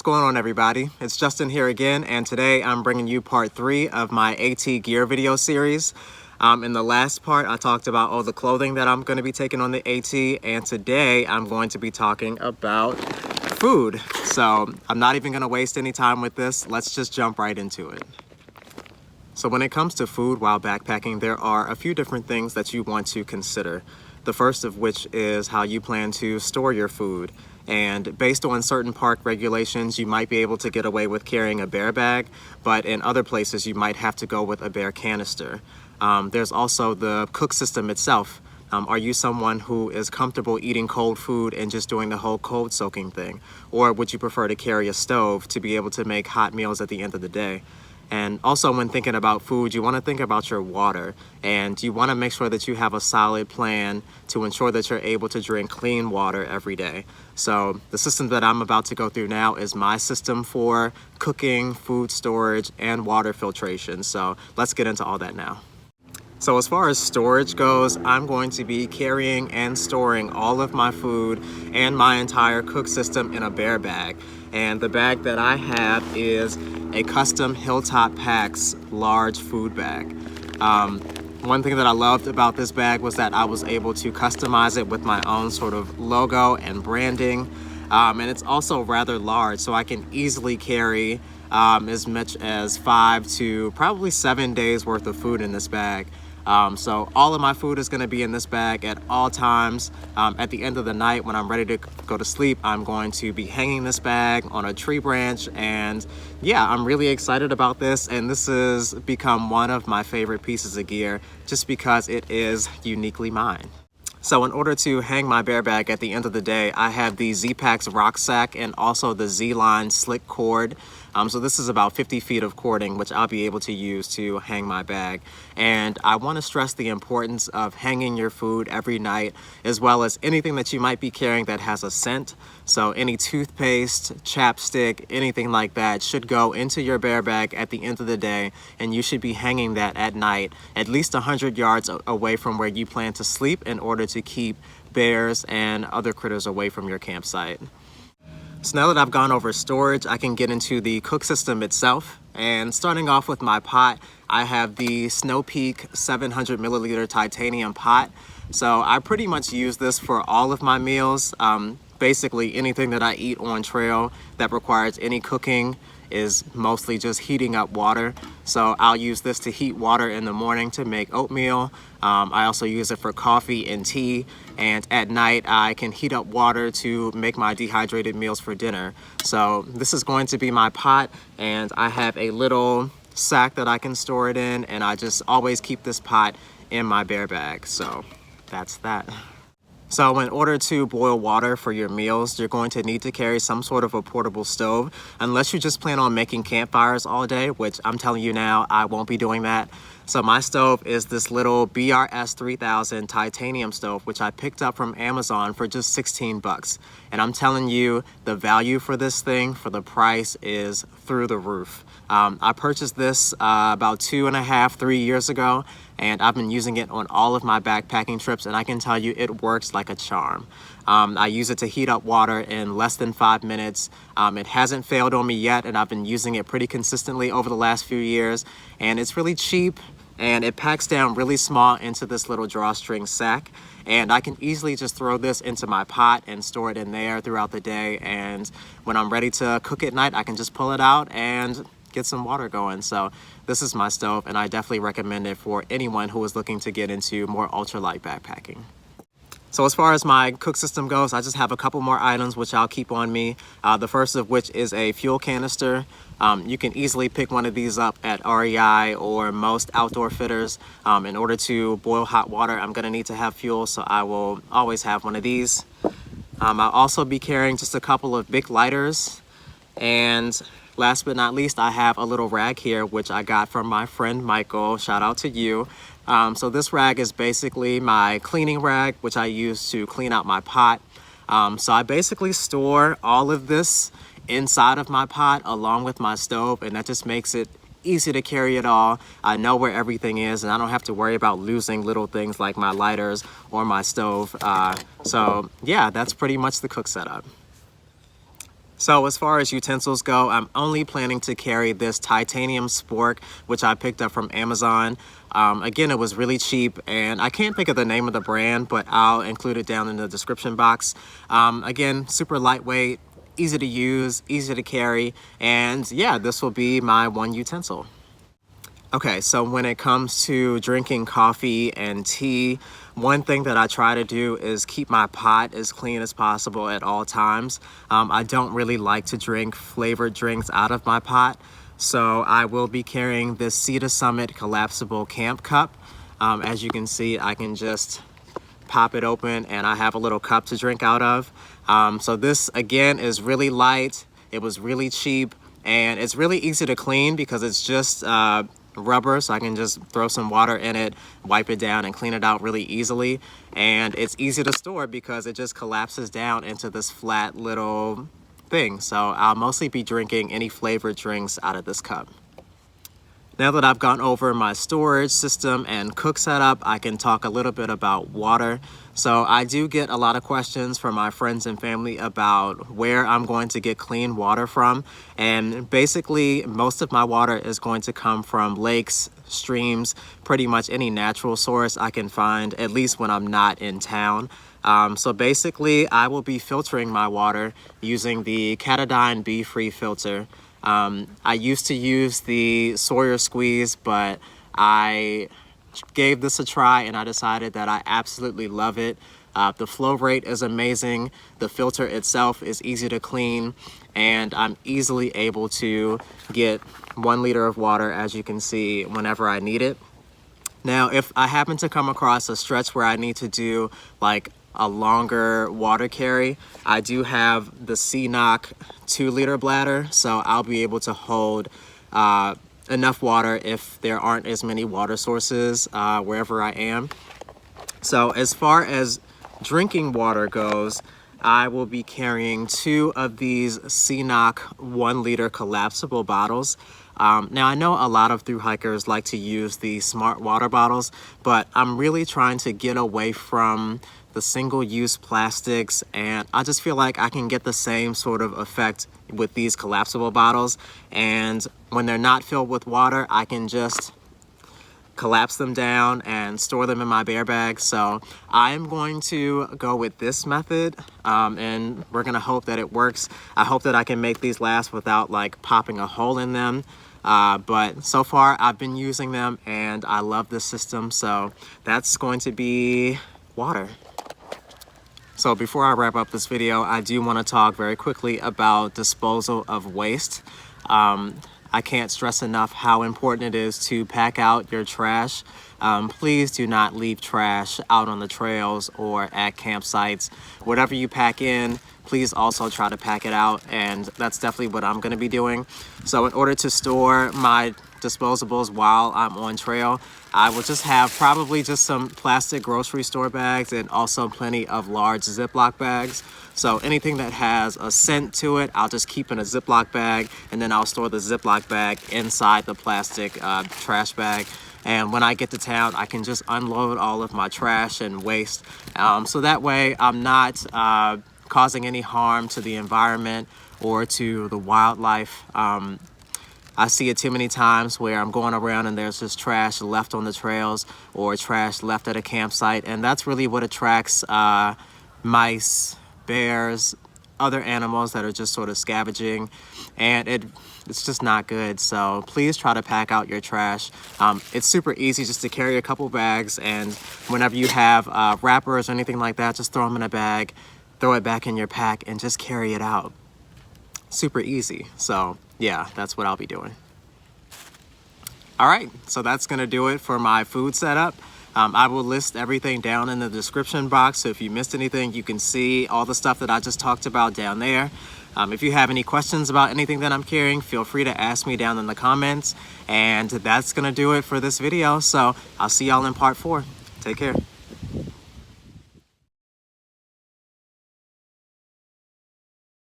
going on, everybody? It's Justin here again, and today I'm bringing you part 3 of my AT gear video series. In the last part, I talked about all the clothing that I'm going to be taking on the AT, and today I'm going to be talking about food. So I'm not even going to waste any time with this. Let's just jump right into it. So when it comes to food while backpacking, there are a few different things that you want to consider. The first of which is how you plan to store your food. And based on certain park regulations, you might be able to get away with carrying a bear bag, but in other places you might have to go with a bear canister. There's also the cook system itself. Are you someone who is comfortable eating cold food and just doing the whole cold soaking thing? Or would you prefer to carry a stove to be able to make hot meals at the end of the day? And also, when thinking about food, you want to think about your water, and you want to make sure that you have a solid plan to ensure that you're able to drink clean water every day. So the system that I'm about to go through now is my system for cooking, food storage, and water filtration. So let's get into all that now. So as far as storage goes, I'm going to be carrying and storing all of my food and my entire cook system in a bear bag. And the bag that I have is a custom Hilltop Zpacks large food bag. One thing that I loved about this bag was that I was able to customize it with my own sort of logo and branding. And it's also rather large, so I can easily carry as much as 5 to probably 7 days worth of food in this bag. So all of my food is going to be in this bag at all times. At the end of the night, when I'm ready to go to sleep, I'm going to be hanging this bag on a tree branch. And yeah, I'm really excited about this. And this has become one of my favorite pieces of gear just because it is uniquely mine. So in order to hang my bear bag at the end of the day, I have the Zpacks rucksack and also the Zline slick cord. So this is about 50 feet of cording, which I'll be able to use to hang my bag. And I want to stress the importance of hanging your food every night, as well as anything that you might be carrying that has a scent. So any toothpaste, chapstick, anything like that should go into your bear bag at the end of the day, and you should be hanging that at night, at least 100 yards away from where you plan to sleep in order to keep bears and other critters away from your campsite. So now that I've gone over storage, I can get into the cook system itself. And starting off with my pot, I have the Snow Peak 700 milliliter titanium pot. So I pretty much use this for all of my meals. Basically anything that I eat on trail that requires any cooking is mostly just heating up water. So I'll use this to heat water in the morning to make oatmeal. I also use it for coffee and tea, and at night I can heat up water to make my dehydrated meals for dinner. So this is going to be my pot, and I have a little sack that I can store it in, and I just always keep this pot in my bear bag. So that's that. So in order to boil water for your meals, you're going to need to carry some sort of a portable stove, unless you just plan on making campfires all day, which I'm telling you now, I won't be doing that. So my stove is this little BRS 3000 titanium stove, which I picked up from Amazon for just 16 bucks. And I'm telling you, the value for this thing, for the price, is through the roof. I purchased this about 2.5–3 years ago, and I've been using it on all of my backpacking trips, and I can tell you it works like a charm. I use it to heat up water in less than 5 minutes. It hasn't failed on me yet, and I've been using it pretty consistently over the last few years, and it's really cheap, and it packs down really small into this little drawstring sack. And I can easily just throw this into my pot and store it in there throughout the day, and when I'm ready to cook at night, I can just pull it out and get some water going. So this is my stove, and I definitely recommend it for anyone who is looking to get into more ultralight backpacking. So as far as my cook system goes, I just have a couple more items which I'll keep on me. The first of which is a fuel canister. You can easily pick one of these up at REI or most outdoor fitters. In order to boil hot water, I'm gonna need to have fuel, so I will always have one of these. I'll also be carrying just a couple of BIC lighters. And last but not least, I have a little rag here, which I got from my friend Michael. Shout out to you. So this rag is basically my cleaning rag, which I use to clean out my pot. So I basically store all of this inside of my pot along with my stove, and that just makes it easy to carry it all. I know where everything is, and I don't have to worry about losing little things like my lighters or my stove. So yeah, that's pretty much the cook setup. So as far as utensils go, I'm only planning to carry this titanium spork, which I picked up from Amazon. Again, it was really cheap, and I can't think of the name of the brand, but I'll include it down in the description box. Again, super lightweight, easy to use, easy to carry, and yeah, this will be my one utensil. Okay, so when it comes to drinking coffee and tea, one thing that I try to do is keep my pot as clean as possible at all times. I don't really like to drink flavored drinks out of my pot, so I will be carrying this Sea to Summit collapsible camp cup. As you can see, I can just pop it open and I have a little cup to drink out of. So this again is really light, it was really cheap, and it's really easy to clean because it's just rubber, so I can just throw some water in it, wipe it down, and clean it out really easily. And it's easy to store because it just collapses down into this flat little thing. So I'll mostly be drinking any flavored drinks out of this cup. Now that I've gone over my storage system and cook setup, I can talk a little bit about water. So I do get a lot of questions from my friends and family about where I'm going to get clean water from. And basically, most of my water is going to come from lakes, streams, pretty much any natural source I can find, at least when I'm not in town. So basically, I will be filtering my water using the Katadyn BeFree filter. I used to use the Sawyer squeeze, but I gave this a try and I decided that I absolutely love it. The flow rate is amazing, the filter itself is easy to clean, and I'm easily able to get 1 liter of water, as you can see, whenever I need it. Now, if I happen to come across a stretch where I need to do like a longer water carry, I do have the CNOC 2-liter bladder, so I'll be able to hold enough water if there aren't as many water sources wherever I am. So as far as drinking water goes, I will be carrying 2 of these CNOC 1-liter collapsible bottles. Now I know a lot of thru hikers like to use the smart water bottles, but I'm really trying to get away from the single-use plastics, and I just feel like I can get the same sort of effect with these collapsible bottles. And when they're not filled with water, I can just collapse them down and store them in my bear bag. So I'm going to go with this method, and we're gonna hope that it works. I hope that I can make these last without like popping a hole in them. But so far I've been using them and I love this system. So that's going to be water. So before I wrap up this video, I do want to talk very quickly about disposal of waste. I can't stress enough how important it is to pack out your trash. Please do not leave trash out on the trails or at campsites. Whatever you pack in, please also try to pack it out, and that's definitely what I'm going to be doing. So in order to store my disposables while I'm on trail, I will just have probably just some plastic grocery store bags and also plenty of large Ziploc bags. So anything that has a scent to it, I'll just keep in a Ziploc bag, and then I'll store the Ziploc bag inside the plastic trash bag. And when I get to town, I can just unload all of my trash and waste. So that way I'm not causing any harm to the environment or to the wildlife. I see it too many times where I'm going around and there's just trash left on the trails or trash left at a campsite, and that's really what attracts mice, bears, other animals that are just sort of scavenging, and it's just not good. So please try to pack out your trash. It's super easy just to carry a couple bags, and whenever you have wrappers or anything like that, just throw them in a bag, throw it back in your pack, and just carry it out. Super easy. So yeah, that's what I'll be doing. All right, so that's gonna do it for my food setup. I will list everything down in the description box, so if you missed anything, you can see all the stuff that I just talked about down there. If you have any questions about anything that I'm carrying, feel free to ask me down in the comments. And that's gonna do it for this video, so I'll see y'all in part 4. Take care.